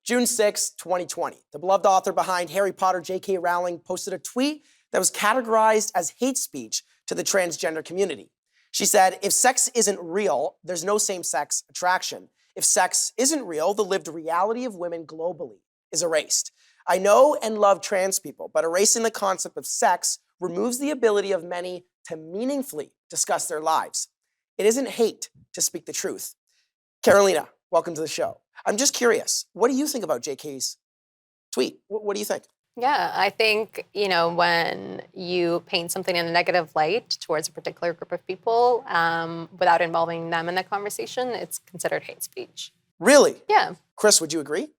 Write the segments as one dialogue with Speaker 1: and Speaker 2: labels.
Speaker 1: June 6, 2020, the beloved author behind Harry Potter, J.K. Rowling, posted a tweet that was categorized as hate speech to the transgender community. She said, if sex isn't real, there's no same-sex attraction. If sex isn't real, the lived reality of women globally is erased. I know and love trans people, but erasing the concept of sex removes the ability of many to meaningfully discuss their lives. It isn't hate to speak the truth. Carolina, welcome to the show. I'm just curious, what do you think about JK's tweet? What do you think?
Speaker 2: Yeah, I think, when you paint something in a negative light towards a particular group of people without involving them in the conversation, it's considered hate speech.
Speaker 1: Really?
Speaker 2: Yeah.
Speaker 1: Chris, would you agree?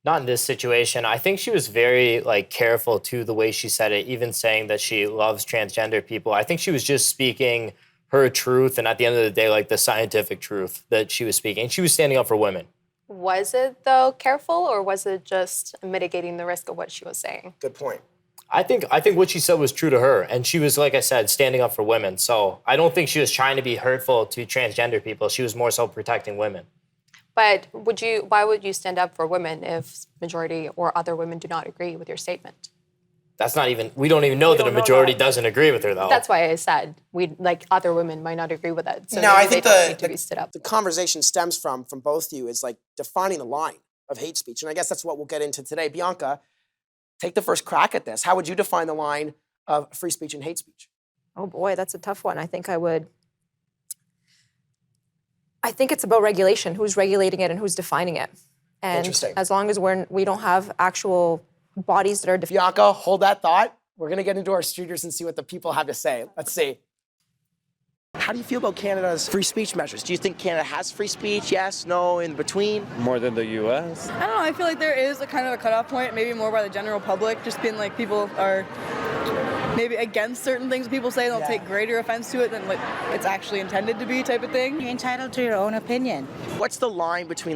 Speaker 3: Not in this situation. I think she was very careful to the way she said it, even saying that she loves transgender people. I think she was just speaking her truth, and at the end of the day, the scientific truth that she was speaking. She was standing up for women.
Speaker 2: Was it, though, careful, or was it just mitigating the risk of what she was saying?
Speaker 1: Good point.
Speaker 3: I think what she said was true to her, and she was, like I said, standing up for women. So I don't think she was trying to be hurtful to transgender people. She was more so protecting women.
Speaker 2: But why would you stand up for women if majority or other women do not agree with your statement?
Speaker 3: We don't even know that a majority doesn't agree with her, though.
Speaker 2: That's why I said other women might not agree with it. So
Speaker 1: no, I think
Speaker 2: the
Speaker 1: conversation stems from both of you is defining the line of hate speech. And I guess that's what we'll get into today. Bianca, take the first crack at this. How would you define the line of free speech and hate speech?
Speaker 4: Oh boy, that's a tough one. I think it's about regulation. Who's regulating it and who's defining it? And as long as we don't have actual bodies that are
Speaker 1: Bianca, hold that thought. We're going to get into our streeters and see what the people have to say. Let's see. How do you feel about Canada's free speech measures? Do you think Canada has free speech? Yes, no, in between?
Speaker 5: More than the U.S.?
Speaker 6: I don't know. I feel like there is a kind of a cutoff point, maybe more by the general public, just being people are maybe against certain things people say, they'll take greater offense to it than what it's actually intended to be type of thing.
Speaker 7: You're entitled to your own opinion.
Speaker 1: What's the line between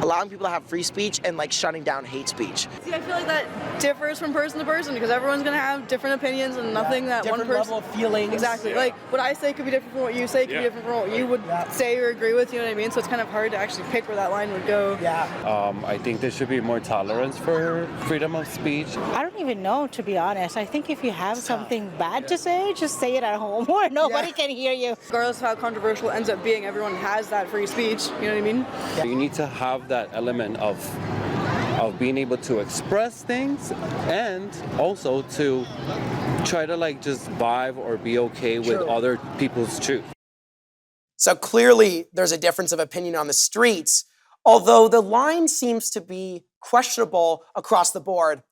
Speaker 1: allowing people to have free speech and shutting down hate speech?
Speaker 6: See, I feel like that differs from person to person because everyone's going to have different opinions and nothing that
Speaker 1: different
Speaker 6: one person...
Speaker 1: level of feelings.
Speaker 6: Exactly. What I say could be different from what you say, could be different from what you would say or agree with, you know what I mean? So it's kind of hard to actually pick where that line would go.
Speaker 1: Yeah.
Speaker 5: I think there should be more tolerance for freedom of speech.
Speaker 7: I don't even know, to be honest. I think if you have something bad to say, just say it at home where nobody can hear you.
Speaker 6: Regardless of how controversial it ends up being, everyone has that free speech, you know what I mean?
Speaker 5: Yeah. You need to have that element of being able to express things and also to try to just vibe or be okay with other people's truth.
Speaker 1: So clearly there's a difference of opinion on the streets, although the line seems to be questionable across the board.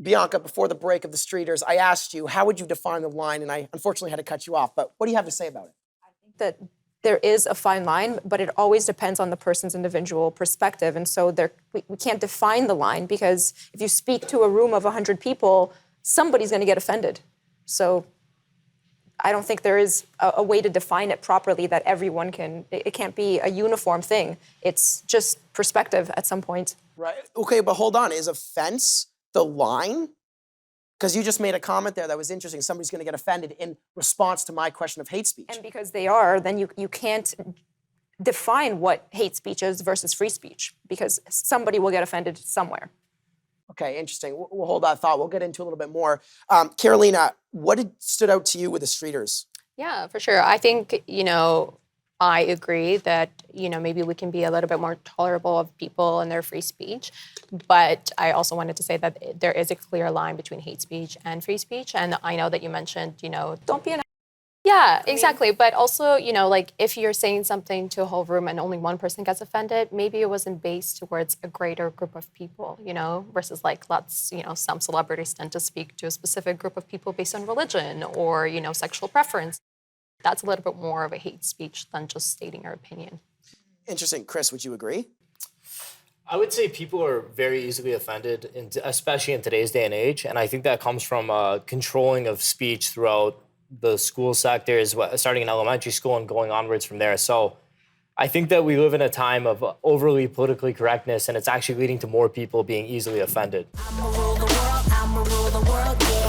Speaker 1: Bianca, before the break of the streeters, I asked you, how would you define the line? And I unfortunately had to cut you off, but what do you have to say about it?
Speaker 4: I think that there is a fine line, but it always depends on the person's individual perspective. And so we can't define the line because if you speak to a room of 100 people, somebody's going to get offended. So I don't think there is a way to define it properly that everyone it can't be a uniform thing. It's just perspective at some point.
Speaker 1: Right. Okay, but hold on. Is offense the line? Because you just made a comment there that was interesting. Somebody's going to get offended in response to my question of hate speech.
Speaker 4: And because they are, then you can't define what hate speech is versus free speech because somebody will get offended somewhere.
Speaker 1: Okay, interesting. We'll hold that thought. We'll get into a little bit more. Carolina, what stood out to you with the streeters?
Speaker 2: Yeah, for sure. I think, I agree that, maybe we can be a little bit more tolerable of people and their free speech. But I also wanted to say that there is a clear line between hate speech and free speech. And I know that you mentioned,
Speaker 4: don't be an...
Speaker 2: Yeah, exactly. But also, if you're saying something to a whole room and only one person gets offended, maybe it wasn't based towards a greater group of people, versus some celebrities tend to speak to a specific group of people based on religion or, sexual preference. That's a little bit more of a hate speech than just stating your opinion.
Speaker 1: Interesting. Chris, would you agree?
Speaker 3: I would say people are very easily offended, especially in today's day and age. And I think that comes from controlling of speech throughout the school sector, starting in elementary school and going onwards from there. So I think that we live in a time of overly politically correctness, and it's actually leading to more people being easily offended.
Speaker 8: I'ma rule the world, yeah.